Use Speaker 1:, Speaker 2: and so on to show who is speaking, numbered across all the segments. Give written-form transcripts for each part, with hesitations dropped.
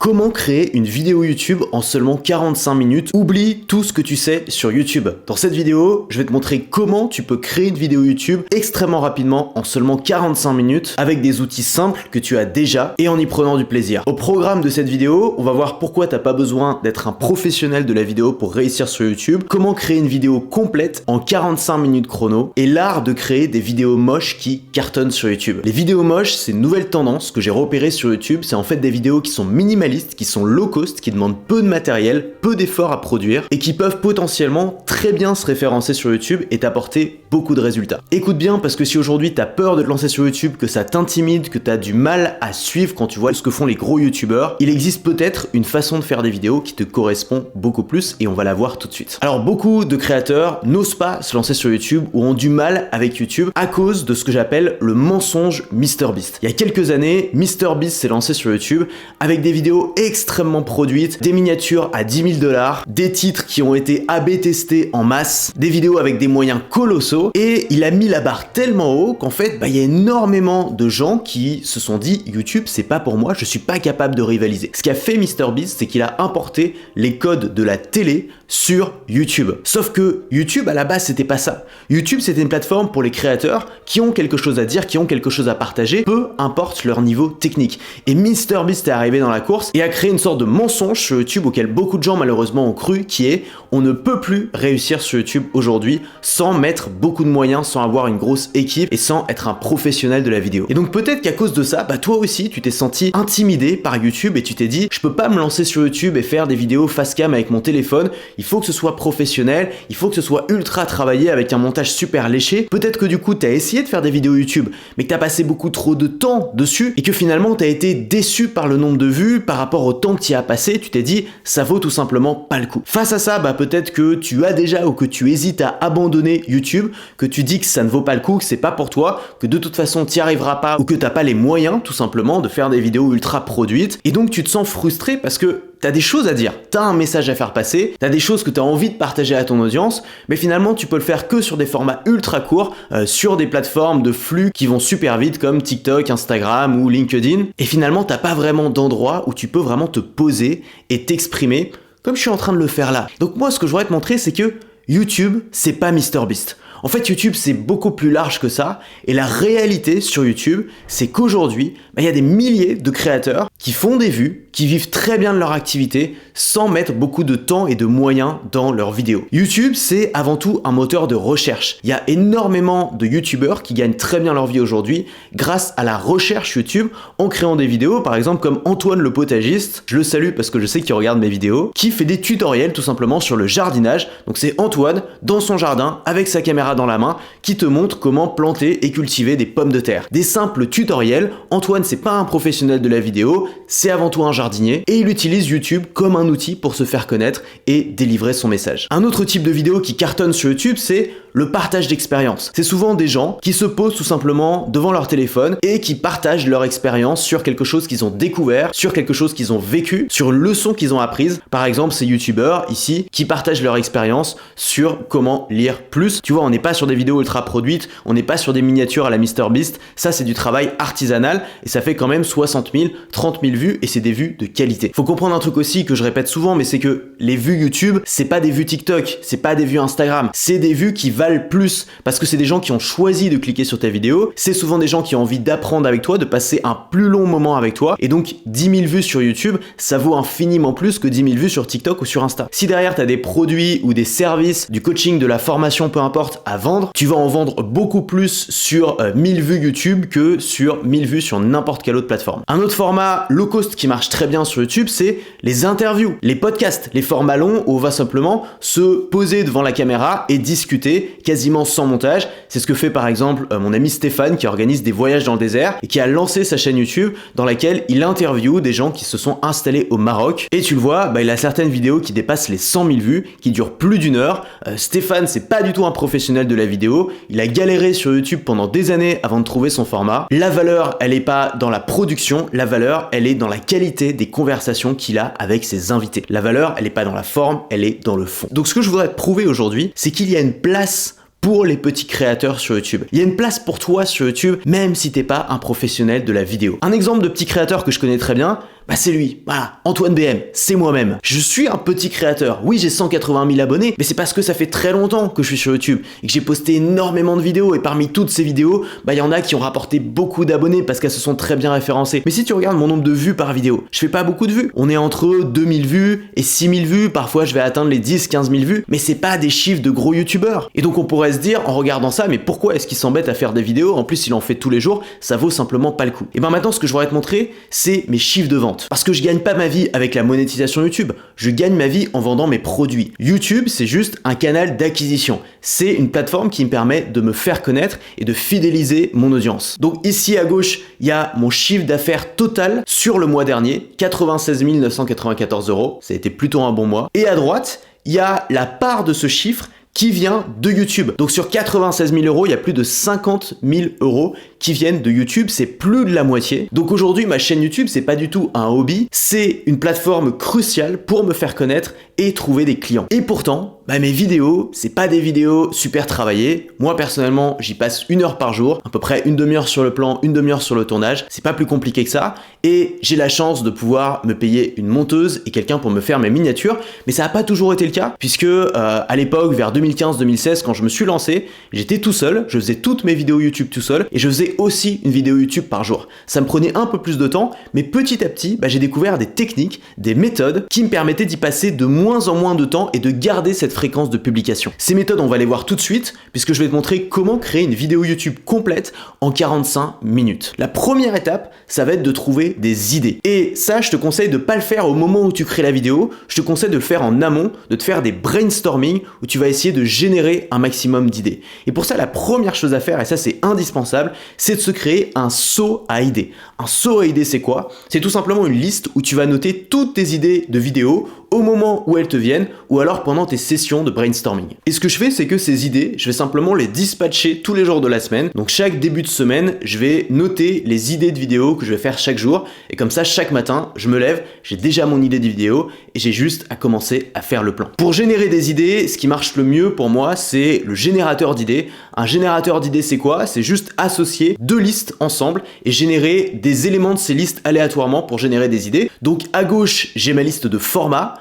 Speaker 1: Comment créer une vidéo YouTube en seulement 45 minutes? Oublie tout ce que tu sais sur YouTube. Dans cette vidéo, je vais te montrer comment tu peux créer une vidéo YouTube extrêmement rapidement en seulement 45 minutes avec des outils simples que tu as déjà et en y prenant du plaisir. Au programme de cette vidéo, on va voir pourquoi t'as pas besoin d'être un professionnel de la vidéo pour réussir sur YouTube, comment créer une vidéo complète en 45 minutes chrono et l'art de créer des vidéos moches qui cartonnent sur YouTube. Les vidéos moches, c'est une nouvelle tendance que j'ai repérée sur YouTube. C'est en fait des vidéos qui sont minimalistes, qui sont low cost, qui demandent peu de matériel, peu d'efforts à produire et qui peuvent potentiellement très bien se référencer sur YouTube et t'apporter beaucoup de résultats. Écoute bien, parce que si aujourd'hui t'as peur de te lancer sur YouTube, que ça t'intimide, que t'as du mal à suivre quand tu vois ce que font les gros youtubeurs, il existe peut-être une façon de faire des vidéos qui te correspond beaucoup plus et on va la voir tout de suite. Alors beaucoup de créateurs n'osent pas se lancer sur YouTube ou ont du mal avec YouTube à cause de ce que j'appelle le mensonge MrBeast. Il y a quelques années, MrBeast s'est lancé sur YouTube avec des vidéos extrêmement produites, des miniatures à 10 000 $, des titres qui ont été AB testés en masse, des vidéos avec des moyens colossaux et il a mis la barre tellement haut qu'en fait, il y a énormément de gens qui se sont dit YouTube c'est pas pour moi, je suis pas capable de rivaliser. Ce qu'a fait MrBeast, c'est qu'il a importé les codes de la télé sur YouTube. Sauf que YouTube à la base c'était pas ça. YouTube c'était une plateforme pour les créateurs qui ont quelque chose à dire, qui ont quelque chose à partager, peu importe leur niveau technique. Et MrBeast est arrivé dans la course et a créé une sorte de mensonge sur YouTube auquel beaucoup de gens malheureusement ont cru, qui est on ne peut plus réussir sur YouTube aujourd'hui sans mettre beaucoup de moyens, sans avoir une grosse équipe et sans être un professionnel de la vidéo. Et donc peut-être qu'à cause de ça, toi aussi tu t'es senti intimidé par YouTube et tu t'es dit je peux pas me lancer sur YouTube et faire des vidéos face cam avec mon téléphone, il faut que ce soit professionnel, il faut que ce soit ultra travaillé avec un montage super léché. Peut-être que du coup t'as essayé de faire des vidéos YouTube mais que t'as passé beaucoup trop de temps dessus et que finalement t'as été déçu par le nombre de vues, par rapport au temps que tu y as passé, tu t'es dit ça vaut tout simplement pas le coup. Face à ça, peut-être que tu as déjà ou que tu hésites à abandonner YouTube, que tu dis que ça ne vaut pas le coup, que c'est pas pour toi, que de toute façon tu n'y arriveras pas ou que t'as pas les moyens tout simplement de faire des vidéos ultra produites et donc tu te sens frustré parce que t'as des choses à dire, t'as un message à faire passer, t'as des choses que t'as envie de partager à ton audience, mais finalement tu peux le faire que sur des formats ultra courts, sur des plateformes de flux qui vont super vite comme TikTok, Instagram ou LinkedIn, et finalement t'as pas vraiment d'endroit où tu peux vraiment te poser et t'exprimer comme je suis en train de le faire là. Donc moi ce que je voudrais te montrer c'est que YouTube c'est pas MrBeast. En fait, YouTube, c'est beaucoup plus large que ça. Et la réalité sur YouTube, c'est qu'aujourd'hui, il y a des milliers de créateurs qui font des vues, qui vivent très bien de leur activité sans mettre beaucoup de temps et de moyens dans leurs vidéos. YouTube, c'est avant tout un moteur de recherche. Il y a énormément de YouTubeurs qui gagnent très bien leur vie aujourd'hui grâce à la recherche YouTube en créant des vidéos, par exemple comme Antoine le potagiste, je le salue parce que je sais qu'il regarde mes vidéos, qui fait des tutoriels tout simplement sur le jardinage. Donc c'est Antoine dans son jardin avec sa caméra dans la main qui te montre comment planter et cultiver des pommes de terre. Des simples tutoriels. Antoine c'est pas un professionnel de la vidéo, c'est avant tout un jardinier et il utilise YouTube comme un outil pour se faire connaître et délivrer son message. Un autre type de vidéo qui cartonne sur YouTube, c'est le partage d'expérience. C'est souvent des gens qui se posent tout simplement devant leur téléphone et qui partagent leur expérience sur quelque chose qu'ils ont découvert, sur quelque chose qu'ils ont vécu, sur une leçon qu'ils ont apprise. Par exemple, ces youtubeurs ici qui partagent leur expérience sur comment lire plus. Tu vois, on n'est pas sur des vidéos ultra produites, on n'est pas sur des miniatures à la MrBeast. Ça, c'est du travail artisanal et ça fait quand même 60 000, 30 000 vues et c'est des vues de qualité. Faut comprendre un truc aussi que je répète souvent, mais c'est que les vues YouTube, c'est pas des vues TikTok, c'est pas des vues Instagram, c'est des vues qui valent plus parce que c'est des gens qui ont choisi de cliquer sur ta vidéo, c'est souvent des gens qui ont envie d'apprendre avec toi, de passer un plus long moment avec toi et donc 10 000 vues sur YouTube, ça vaut infiniment plus que 10 000 vues sur TikTok ou sur Insta. Si derrière tu as des produits ou des services, du coaching, de la formation, peu importe, à vendre, tu vas en vendre beaucoup plus sur 1000 vues YouTube que sur 1000 vues sur n'importe quelle autre plateforme. Un autre format low cost qui marche très bien sur YouTube, c'est les interviews, les podcasts, les formats longs où on va simplement se poser devant la caméra et discuter quasiment sans montage. C'est ce que fait par exemple mon ami Stéphane qui organise des voyages dans le désert et qui a lancé sa chaîne YouTube dans laquelle il interviewe des gens qui se sont installés au Maroc. Et tu le vois, il a certaines vidéos qui dépassent les 100 000 vues, qui durent plus d'1 heure. Stéphane, c'est pas du tout un professionnel de la vidéo. Il a galéré sur YouTube pendant des années avant de trouver son format. La valeur, elle est pas dans la production, la valeur, elle est dans la qualité des conversations qu'il a avec ses invités. La valeur, elle est pas dans la forme, elle est dans le fond. Donc ce que je voudrais te prouver aujourd'hui, c'est qu'il y a une place pour les petits créateurs sur YouTube. Il y a une place pour toi sur YouTube, même si t'es pas un professionnel de la vidéo. Un exemple de petit créateur que je connais très bien, Bah c'est lui, voilà, Antoine BM, c'est moi-même. Je suis un petit créateur, oui j'ai 180 000 abonnés, mais c'est parce que ça fait très longtemps que je suis sur YouTube et que j'ai posté énormément de vidéos et parmi toutes ces vidéos, bah il y en a qui ont rapporté beaucoup d'abonnés parce qu'elles se sont très bien référencées. Mais si tu regardes mon nombre de vues par vidéo, je fais pas beaucoup de vues. On est entre 2000 vues et 6000 vues, parfois je vais atteindre les 10-15 000 vues, mais c'est pas des chiffres de gros youtubeurs. Et donc on pourrait se dire en regardant ça, mais pourquoi est-ce qu'il s'embête à faire des vidéos? En plus il en fait tous les jours, ça vaut simplement pas le coup. Et ben maintenant ce que je voudrais te montrer, c'est mes chiffres de vente. Parce que je gagne pas ma vie avec la monétisation YouTube, je gagne ma vie en vendant mes produits. YouTube c'est juste un canal d'acquisition. C'est une plateforme qui me permet de me faire connaître et de fidéliser mon audience. Donc ici à gauche, il y a mon chiffre d'affaires total sur le mois dernier, 96 994 €. Ça a été plutôt un bon mois. Et à droite, il y a la part de ce chiffre qui vient de YouTube. Donc sur 96 000 €, il y a plus de 50 000 € qui viennent de YouTube, c'est plus de la moitié. Donc aujourd'hui, ma chaîne YouTube, c'est pas du tout un hobby, c'est une plateforme cruciale pour me faire connaître et trouver des clients. Et pourtant, bah mes vidéos, c'est pas des vidéos super travaillées. Moi personnellement, j'y passe 1 heure par jour, à peu près une demi-heure sur le plan, une demi-heure sur le tournage. C'est pas plus compliqué que ça. Et j'ai la chance de pouvoir me payer une monteuse et quelqu'un pour me faire mes miniatures. Mais ça n'a pas toujours été le cas, puisque à l'époque, vers 2015-2016, quand je me suis lancé, j'étais tout seul, je faisais toutes mes vidéos YouTube tout seul et je faisais aussi une vidéo YouTube par jour. Ça me prenait un peu plus de temps, mais petit à petit, bah, j'ai découvert des techniques, des méthodes qui me permettaient d'y passer de moins en moins de temps et de garder cette fréquence de publication. Ces méthodes, on va les voir tout de suite, puisque je vais te montrer comment créer une vidéo YouTube complète en 45 minutes. La première étape, ça va être de trouver des idées. Et ça, je te conseille de ne pas le faire au moment où tu crées la vidéo, je te conseille de le faire en amont, de te faire des brainstorming où tu vas essayer de générer un maximum d'idées. Et pour ça, la première chose à faire, et ça c'est indispensable, c'est de se créer un seau à idées. Un seau à idées, c'est quoi? C'est tout simplement une liste où tu vas noter toutes tes idées de vidéos au moment où elles te viennent ou alors pendant tes sessions de brainstorming. Et ce que je fais, c'est que ces idées, je vais simplement les dispatcher tous les jours de la semaine. Donc chaque début de semaine, je vais noter les idées de vidéos que je vais faire chaque jour. Et comme ça, chaque matin, je me lève, j'ai déjà mon idée de vidéo et j'ai juste à commencer à faire le plan. Pour générer des idées, ce qui marche le mieux pour moi, c'est le générateur d'idées. Un générateur d'idées, c'est quoi? C'est juste associer deux listes ensemble et générer des éléments de ces listes aléatoirement pour générer des idées. Donc à gauche, j'ai ma liste de formats.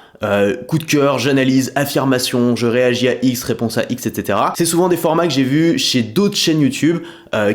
Speaker 1: Coup de cœur, j'analyse, affirmation, je réagis à X, réponse à X, etc. C'est souvent des formats que j'ai vus chez d'autres chaînes YouTube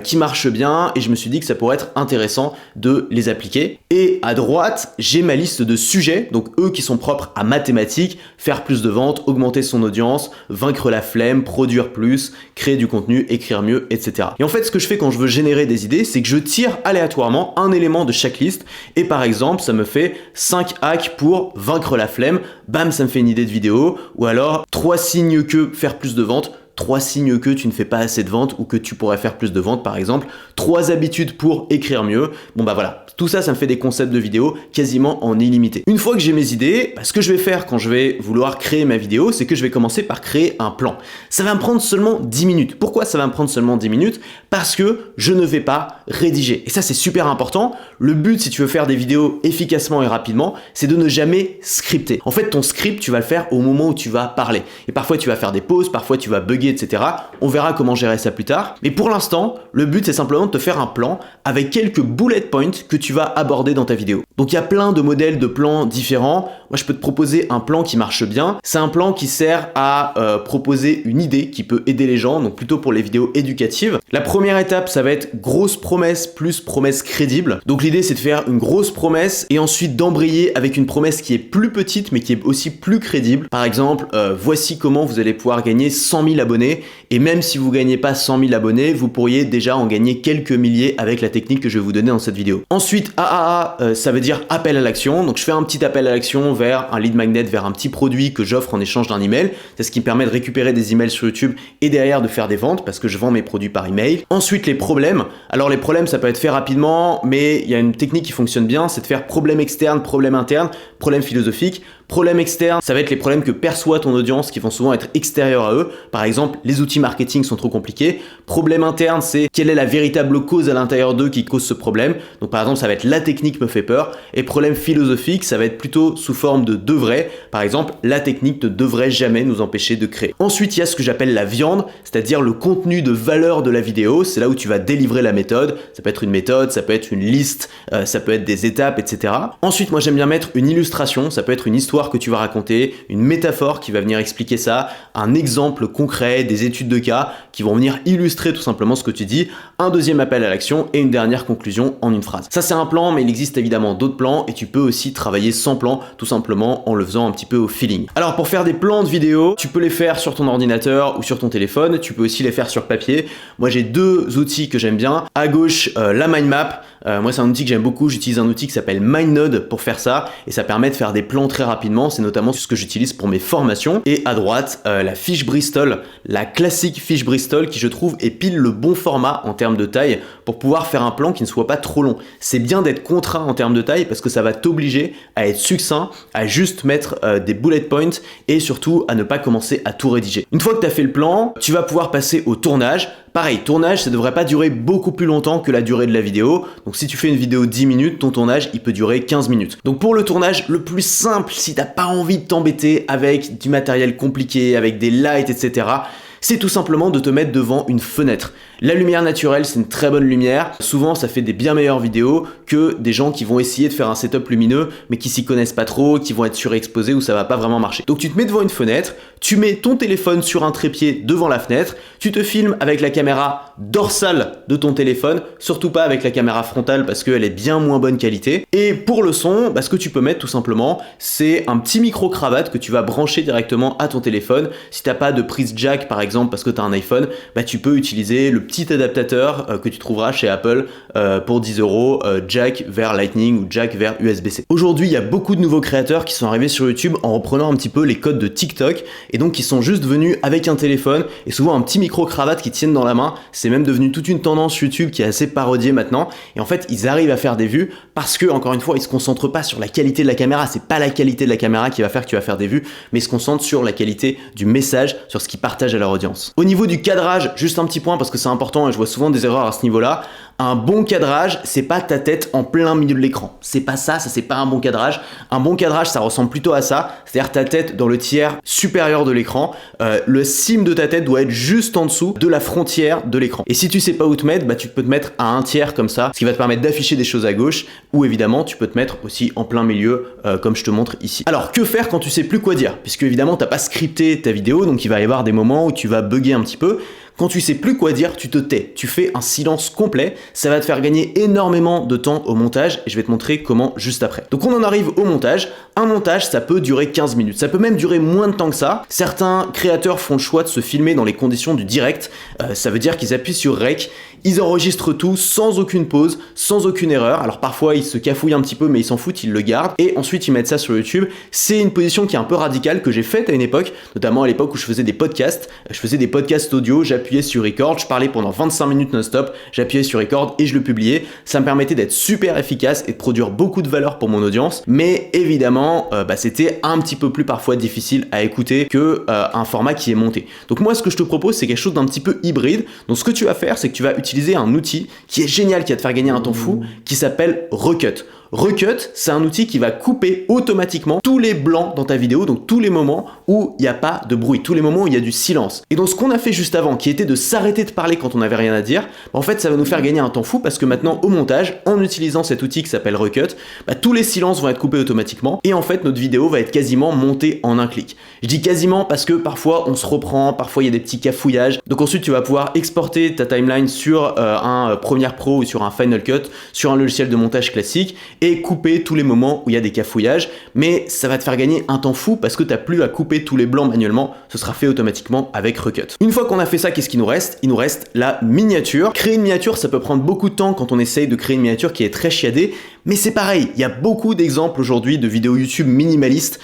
Speaker 1: qui marchent bien et je me suis dit que ça pourrait être intéressant de les appliquer. Et à droite, j'ai ma liste de sujets, donc eux qui sont propres à mathématiques, faire plus de ventes, augmenter son audience, vaincre la flemme, produire plus, créer du contenu, écrire mieux, etc. Et en fait, ce que je fais quand je veux générer des idées, c'est que je tire aléatoirement un élément de chaque liste et par exemple, ça me fait 5 hacks pour vaincre la flemme. Bam, ça me fait une idée de vidéo. Ou alors 3 signes que faire plus de ventes, 3 signes que tu ne fais pas assez de ventes ou que tu pourrais faire plus de ventes par exemple, 3 habitudes pour écrire mieux. Bon bah voilà, tout ça, ça me fait des concepts de vidéo quasiment en illimité. Une fois que j'ai mes idées, bah, ce que je vais faire quand je vais vouloir créer ma vidéo, c'est que je vais commencer par créer un plan. Ça va me prendre seulement 10 minutes. Pourquoi ça va me prendre seulement 10 minutes? Parce que je ne vais pas rédiger. Et ça, c'est super important. Le but, si tu veux faire des vidéos efficacement et rapidement, c'est de ne jamais scripter. En fait, ton script, tu vas le faire au moment où tu vas parler. Et parfois, tu vas faire des pauses, parfois, tu vas bugger, etc. On verra comment gérer ça plus tard. Mais pour l'instant, le but, c'est simplement de te faire un plan avec quelques bullet points que tu vas aborder dans ta vidéo. Donc, il y a plein de modèles de plans différents. Moi, je peux te proposer un plan qui marche bien. C'est un plan qui sert à proposer une idée qui peut aider les gens, donc plutôt pour les vidéos éducatives. La première étape, ça va être grosse promesse plus promesse crédible. Donc, l'idée, c'est de faire une grosse promesse et ensuite d'embrayer avec une promesse qui est plus petite, mais qui est aussi plus crédible. Par exemple, voici comment vous allez pouvoir gagner 100 000 abonnés. Et même si vous ne gagnez pas 100 000 abonnés, vous pourriez déjà en gagner quelques milliers avec la technique que je vais vous donner dans cette vidéo. Ensuite, AAA, ça veut dire appel à l'action. Donc, je fais un petit appel à l'action vers un lead magnet, vers un petit produit que j'offre en échange d'un email. C'est ce qui me permet de récupérer des emails sur YouTube et derrière de faire des ventes parce que je vends mes produits par email. Ensuite, les problèmes. Alors, les problèmes, ça peut être fait rapidement, mais il y a une technique qui fonctionne bien, c'est de faire problème externe, problème interne, problème philosophique. Problème externe, ça va être les problèmes que perçoit ton audience qui vont souvent être extérieurs à eux. Par exemple, exemple, les outils marketing sont trop compliqués. Problème interne, c'est quelle est la véritable cause à l'intérieur d'eux qui cause ce problème. Donc par exemple, ça va être la technique me fait peur. Et problème philosophique, ça va être plutôt sous forme de devrait. Par exemple, la technique ne devrait jamais nous empêcher de créer. Ensuite, il y a ce que j'appelle la viande, c'est-à-dire le contenu de valeur de la vidéo. C'est là où tu vas délivrer la méthode. Ça peut être une méthode, ça peut être une liste, ça peut être des étapes, etc. Ensuite, moi j'aime bien mettre une illustration. Ça peut être une histoire que tu vas raconter, une métaphore qui va venir expliquer ça, un exemple concret, des études de cas qui vont venir illustrer tout simplement ce que tu dis, un deuxième appel à l'action et une dernière conclusion en une phrase. Ça c'est un plan, mais il existe évidemment d'autres plans et tu peux aussi travailler sans plan, tout simplement en le faisant un petit peu au feeling. Alors pour faire des plans de vidéo, tu peux les faire sur ton ordinateur ou sur ton téléphone, tu peux aussi les faire sur papier. Moi j'ai deux outils que j'aime bien. À gauche, la mind map. Moi c'est un outil que j'aime beaucoup, j'utilise un outil qui s'appelle MindNode pour faire ça et ça permet de faire des plans très rapidement, c'est notamment ce que j'utilise pour mes formations. Et à droite, la fiche Bristol, la classique fiche Bristol qui je trouve est pile le bon format en termes de taille pour pouvoir faire un plan qui ne soit pas trop long. C'est bien d'être contraint en termes de taille parce que ça va t'obliger à être succinct, à juste mettre des bullet points et surtout à ne pas commencer à tout rédiger. Une fois que tu as fait le plan, tu vas pouvoir passer au tournage. Pareil, tournage, ça devrait pas durer beaucoup plus longtemps que la durée de la vidéo. Donc si tu fais une vidéo 10 minutes, ton tournage, il peut durer 15 minutes. Donc pour le tournage, le plus simple, si t'as pas envie de t'embêter avec du matériel compliqué, avec des lights, etc., c'est tout simplement de te mettre devant une fenêtre. La lumière naturelle, c'est une très bonne lumière. Souvent, ça fait des bien meilleures vidéos que des gens qui vont essayer de faire un setup lumineux, mais qui s'y connaissent pas trop, qui vont être surexposés ou ça va pas vraiment marcher. Donc tu te mets devant une fenêtre, tu mets ton téléphone sur un trépied devant la fenêtre, tu te filmes avec la caméra dorsale de ton téléphone, surtout pas avec la caméra frontale parce qu'elle est bien moins bonne qualité. Et pour le son, ce que tu peux mettre tout simplement, c'est un petit micro-cravate que tu vas brancher directement à ton téléphone. Si t'as pas de prise jack par exemple parce que tu as un iPhone, tu peux utiliser le petit adaptateur que tu trouveras chez Apple pour 10 €, jack vers Lightning ou jack vers USB-C. Aujourd'hui, il y a beaucoup de nouveaux créateurs qui sont arrivés sur YouTube en reprenant un petit peu les codes de TikTok et donc qui sont juste venus avec un téléphone et souvent un petit micro-cravate qu'ils tiennent dans la main. C'est même devenu toute une tendance YouTube qui est assez parodiée maintenant et en fait, ils arrivent à faire des vues parce que, encore une fois, ils se concentrent pas sur la qualité de la caméra. C'est pas la qualité de la caméra qui va faire que tu vas faire des vues, mais ils se concentrent sur la qualité du message, sur ce qu'ils partagent à leur audience. Au niveau du cadrage, juste un petit point parce que c'est important et je vois souvent des erreurs à ce niveau-là. Un bon cadrage, c'est pas ta tête en plein milieu de l'écran. C'est pas ça, c'est pas un bon cadrage. Un bon cadrage, ça ressemble plutôt à ça, c'est-à-dire ta tête dans le tiers supérieur de l'écran. Le cime de ta tête doit être juste en dessous de la frontière de l'écran. Et si tu sais pas où te mettre, tu peux te mettre à un tiers comme ça, ce qui va te permettre d'afficher des choses à gauche, ou évidemment, tu peux te mettre aussi en plein milieu, comme je te montre ici. Alors, que faire quand tu sais plus quoi dire? Puisque évidemment, t'as pas scripté ta vidéo, donc il va y avoir des moments où tu vas bugger un petit peu. Quand tu sais plus quoi dire, tu te tais, tu fais un silence complet, ça va te faire gagner énormément de temps au montage et je vais te montrer comment juste après. Donc on en arrive au montage. Un montage, ça peut durer 15 minutes, ça peut même durer moins de temps que ça. Certains créateurs font le choix de se filmer dans les conditions du direct, ça veut dire qu'ils appuient sur Rec, ils enregistrent tout sans aucune pause, sans aucune erreur. Alors parfois ils se cafouillent un petit peu mais ils s'en foutent, ils le gardent et ensuite ils mettent ça sur YouTube. C'est une position qui est un peu radicale que j'ai faite à une époque, notamment à l'époque où je faisais des podcasts audio, j'appuyais sur record, je parlais pendant 25 minutes non-stop, j'appuyais sur record et je le publiais. Ça me permettait d'être super efficace et de produire beaucoup de valeur pour mon audience, mais évidemment c'était un petit peu plus parfois difficile à écouter que un format qui est monté. Donc moi ce que je te propose c'est quelque chose d'un petit peu hybride. Donc ce que tu vas faire c'est que tu vas utiliser un outil qui est génial, qui va te faire gagner un temps fou, qui s'appelle Recut. Recut, c'est un outil qui va couper automatiquement tous les blancs dans ta vidéo, donc tous les moments où il n'y a pas de bruit, tous les moments où il y a du silence. Et donc ce qu'on a fait juste avant, qui était de s'arrêter de parler quand on n'avait rien à dire, en fait ça va nous faire gagner un temps fou parce que maintenant au montage, en utilisant cet outil qui s'appelle Recut, tous les silences vont être coupés automatiquement et en fait notre vidéo va être quasiment montée en un clic. Je dis quasiment parce que parfois on se reprend, parfois il y a des petits cafouillages, donc ensuite tu vas pouvoir exporter ta timeline sur un Premiere Pro ou sur un Final Cut, sur un logiciel de montage classique et couper tous les moments où il y a des cafouillages, mais ça va te faire gagner un temps fou parce que tu n'as plus à couper tous les blancs manuellement, ce sera fait automatiquement avec Recut. Une fois qu'on a fait ça, qu'est-ce qu'il nous reste? Il nous reste la miniature. Créer une miniature, ça peut prendre beaucoup de temps quand on essaye de créer une miniature qui est très chiadée, Mais c'est pareil, il y a beaucoup d'exemples aujourd'hui de vidéos YouTube minimalistes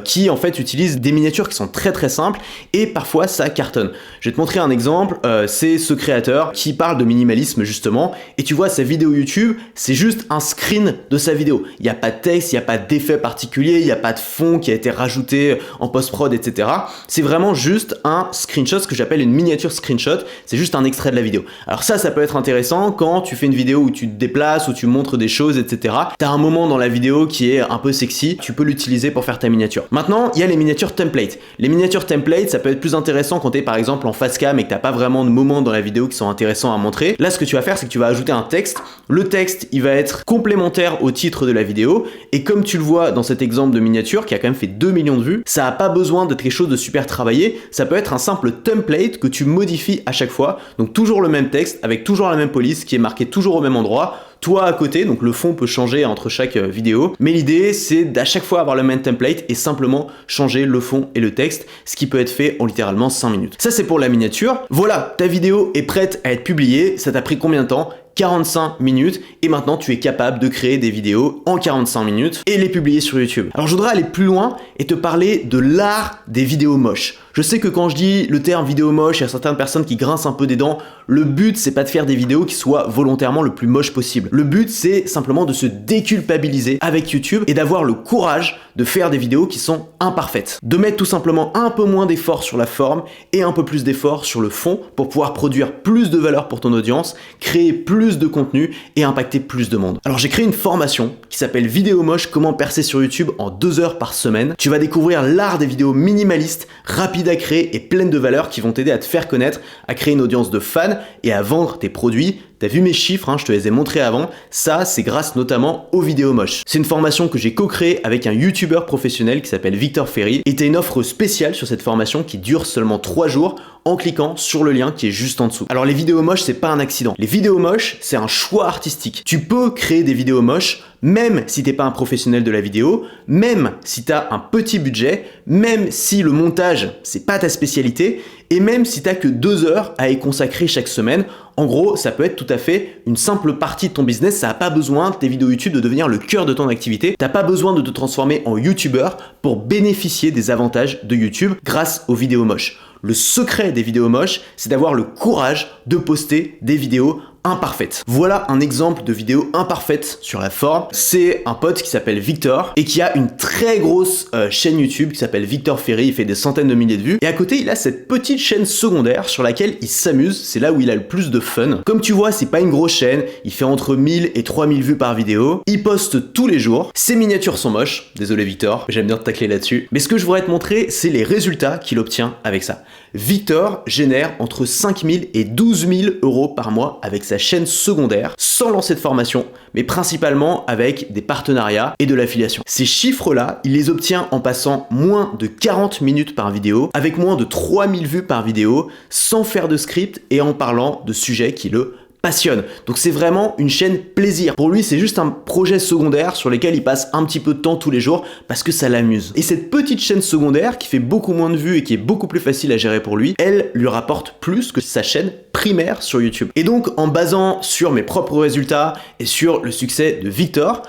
Speaker 1: qui en fait utilisent des miniatures qui sont très très simples et parfois ça cartonne. Je vais te montrer un exemple, c'est ce créateur qui parle de minimalisme justement et tu vois sa vidéo YouTube, c'est juste un screen de sa vidéo. Il n'y a pas de texte, il n'y a pas d'effet particulier, il n'y a pas de fond qui a été rajouté en post-prod, etc. C'est vraiment juste un screenshot, ce que j'appelle une miniature screenshot, c'est juste un extrait de la vidéo. Alors ça peut être intéressant quand tu fais une vidéo où tu te déplaces, où tu montres des choses, etc. T'as un moment dans la vidéo qui est un peu sexy, tu peux l'utiliser pour faire ta miniature. Maintenant, il y a les miniatures templates. Les miniatures templates, ça peut être plus intéressant quand t'es par exemple en face cam et que t'as pas vraiment de moments dans la vidéo qui sont intéressants à montrer. Là, ce que tu vas faire, c'est que tu vas ajouter un texte. Le texte, il va être complémentaire au titre de la vidéo et comme tu le vois dans cet exemple de miniature qui a quand même fait 2 millions de vues, ça a pas besoin d'être quelque chose de super travaillé. Ça peut être un simple template que tu modifies à chaque fois. Donc toujours le même texte avec toujours la même police qui est marquée toujours au même endroit. Toi à côté, donc le fond peut changer entre chaque vidéo, mais l'idée c'est d'à chaque fois avoir le même template et simplement changer le fond et le texte, ce qui peut être fait en littéralement 5 minutes. Ça c'est pour la miniature. Voilà, ta vidéo est prête à être publiée, ça t'a pris combien de temps ? 45 minutes et maintenant tu es capable de créer des vidéos en 45 minutes et les publier sur YouTube. Alors je voudrais aller plus loin et te parler de l'art des vidéos moches. Je sais que quand je dis le terme vidéo moche, il y a certaines personnes qui grincent un peu des dents. Le but c'est pas de faire des vidéos qui soient volontairement le plus moche possible. Le but c'est simplement de se déculpabiliser avec YouTube et d'avoir le courage de faire des vidéos qui sont imparfaites. De mettre tout simplement un peu moins d'effort sur la forme et un peu plus d'effort sur le fond pour pouvoir produire plus de valeur pour ton audience, créer plus de contenu et impacter plus de monde. Alors j'ai créé une formation qui s'appelle Vidéo moche, comment percer sur YouTube en 2 heures par semaine. Tu vas découvrir l'art des vidéos minimalistes, rapides à créer et pleines de valeur qui vont t'aider à te faire connaître, à créer une audience de fans et à vendre tes produits. T'as vu mes chiffres, je te les ai montrés avant. Ça, c'est grâce notamment aux vidéos moches. C'est une formation que j'ai co-créée avec un YouTuber professionnel qui s'appelle Victor Ferry. Et t'as une offre spéciale sur cette formation qui dure seulement 3 jours en cliquant sur le lien qui est juste en dessous. Alors les vidéos moches, c'est pas un accident. Les vidéos moches, c'est un choix artistique. Tu peux créer des vidéos moches même si t'es pas un professionnel de la vidéo, même si t'as un petit budget, même si le montage, c'est pas ta spécialité, et même si t'as que 2 heures à y consacrer chaque semaine. En gros, ça peut être tout à fait une simple partie de ton business. Ça n'a pas besoin de tes vidéos YouTube de devenir le cœur de ton activité. T'as pas besoin de te transformer en YouTuber pour bénéficier des avantages de YouTube grâce aux vidéos moches. Le secret des vidéos moches, c'est d'avoir le courage de poster des vidéos imparfaite. Voilà un exemple de vidéo imparfaite sur la forme. C'est un pote qui s'appelle Victor et qui a une très grosse chaîne YouTube qui s'appelle Victor Ferry. Il fait des centaines de milliers de vues. Et à côté, il a cette petite chaîne secondaire sur laquelle il s'amuse. C'est là où il a le plus de fun. Comme tu vois, c'est pas une grosse chaîne. Il fait entre 1000 et 3000 vues par vidéo. Il poste tous les jours. Ses miniatures sont moches. Désolé Victor, j'aime bien te tacler là-dessus. Mais ce que je voudrais te montrer, c'est les résultats qu'il obtient avec ça. Victor génère entre 5000 et 12 000 euros par mois avec sa chaîne secondaire, sans lancer de formation, mais principalement avec des partenariats et de l'affiliation. Ces chiffres-là, il les obtient en passant moins de 40 minutes par vidéo, avec moins de 3000 vues par vidéo, sans faire de script et en parlant de sujets qui le passionne. Donc c'est vraiment une chaîne plaisir. Pour lui, c'est juste un projet secondaire sur lequel il passe un petit peu de temps tous les jours parce que ça l'amuse. Et cette petite chaîne secondaire qui fait beaucoup moins de vues et qui est beaucoup plus facile à gérer pour lui, elle lui rapporte plus que sa chaîne primaire sur YouTube. Et donc en basant sur mes propres résultats et sur le succès de Victor,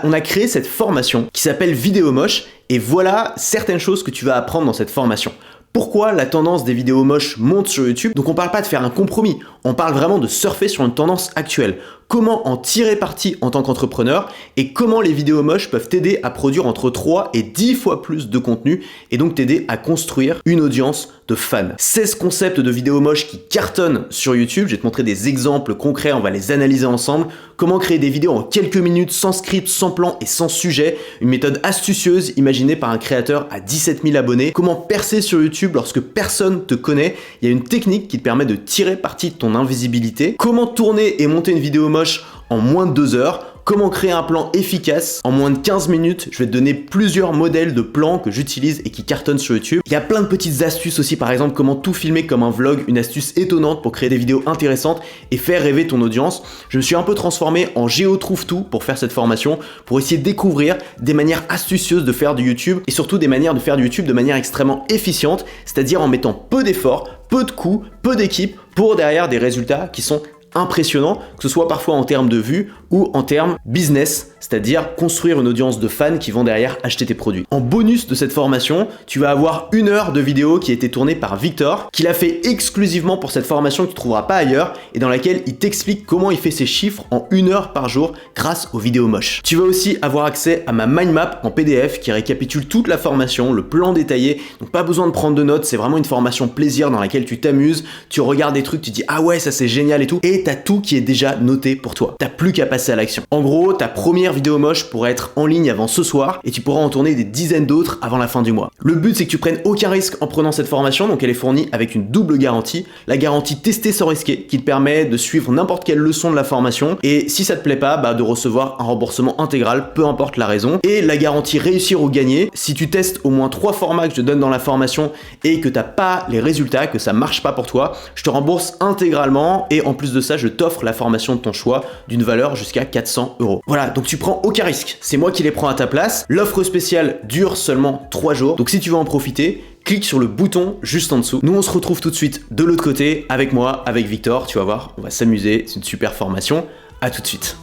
Speaker 1: on a créé cette formation qui s'appelle Vidéo moche et voilà certaines choses que tu vas apprendre dans cette formation. Pourquoi la tendance des vidéos moches monte sur YouTube? Donc on parle pas de faire un compromis, on parle vraiment de surfer sur une tendance actuelle. Comment en tirer parti en tant qu'entrepreneur et comment les vidéos moches peuvent t'aider à produire entre 3 et 10 fois plus de contenu et donc t'aider à construire une audience de fans. 16 concepts de vidéos moches qui cartonnent sur YouTube. Je vais te montrer des exemples concrets, on va les analyser ensemble. Comment créer des vidéos en quelques minutes, sans script, sans plan et sans sujet. Une méthode astucieuse imaginée par un créateur à 17 000 abonnés. Comment percer sur YouTube lorsque personne te connaît. Il y a une technique qui te permet de tirer parti de ton invisibilité. Comment tourner et monter une vidéo moche en moins de 2 heures. Comment créer un plan efficace en moins de 15 minutes. Je vais te donner plusieurs modèles de plans que j'utilise et qui cartonnent sur YouTube. Il y a plein de petites astuces aussi, par exemple comment tout filmer comme un vlog, une astuce étonnante pour créer des vidéos intéressantes et faire rêver ton audience. Je me suis un peu transformé en géotrouve-tout pour faire cette formation, pour essayer de découvrir des manières astucieuses de faire du YouTube et surtout des manières de faire du YouTube de manière extrêmement efficiente, c'est-à-dire en mettant peu d'efforts, peu de coûts, peu d'équipe pour derrière des résultats qui sont impressionnant, que ce soit parfois en termes de vues ou en termes business, c'est-à-dire construire une audience de fans qui vont derrière acheter tes produits. En bonus de cette formation, tu vas avoir 1 heure de vidéo qui a été tournée par Victor, qu'il a fait exclusivement pour cette formation que tu trouveras pas ailleurs et dans laquelle il t'explique comment il fait ses chiffres en 1 heure par jour grâce aux vidéos moches. Tu vas aussi avoir accès à ma mind map en PDF qui récapitule toute la formation, le plan détaillé, donc pas besoin de prendre de notes, c'est vraiment une formation plaisir dans laquelle tu t'amuses, tu regardes des trucs, tu dis ah ouais ça c'est génial et tout, et t'as tout qui est déjà noté pour toi. T'as plus qu'à passer à l'action. En gros, ta première vidéo moche pourrait être en ligne avant ce soir et tu pourras en tourner des dizaines d'autres avant la fin du mois. Le but c'est que tu prennes aucun risque en prenant cette formation, donc elle est fournie avec une double garantie. La garantie tester sans risquer qui te permet de suivre n'importe quelle leçon de la formation et si ça te plaît pas, de recevoir un remboursement intégral, peu importe la raison. Et la garantie réussir ou gagner, si tu testes au moins 3 formats que je te donne dans la formation et que t'as pas les résultats, que ça marche pas pour toi, je te rembourse intégralement et en plus de ça, je t'offre la formation de ton choix d'une valeur jusqu'à 400 €. Voilà, donc tu prends aucun risque, c'est moi qui les prends à ta place. L'offre spéciale dure seulement 3 jours, donc si tu veux en profiter, clique sur le bouton juste en dessous. Nous on se retrouve tout de suite de l'autre côté avec moi, avec Victor, tu vas voir, on va s'amuser, c'est une super formation. À tout de suite.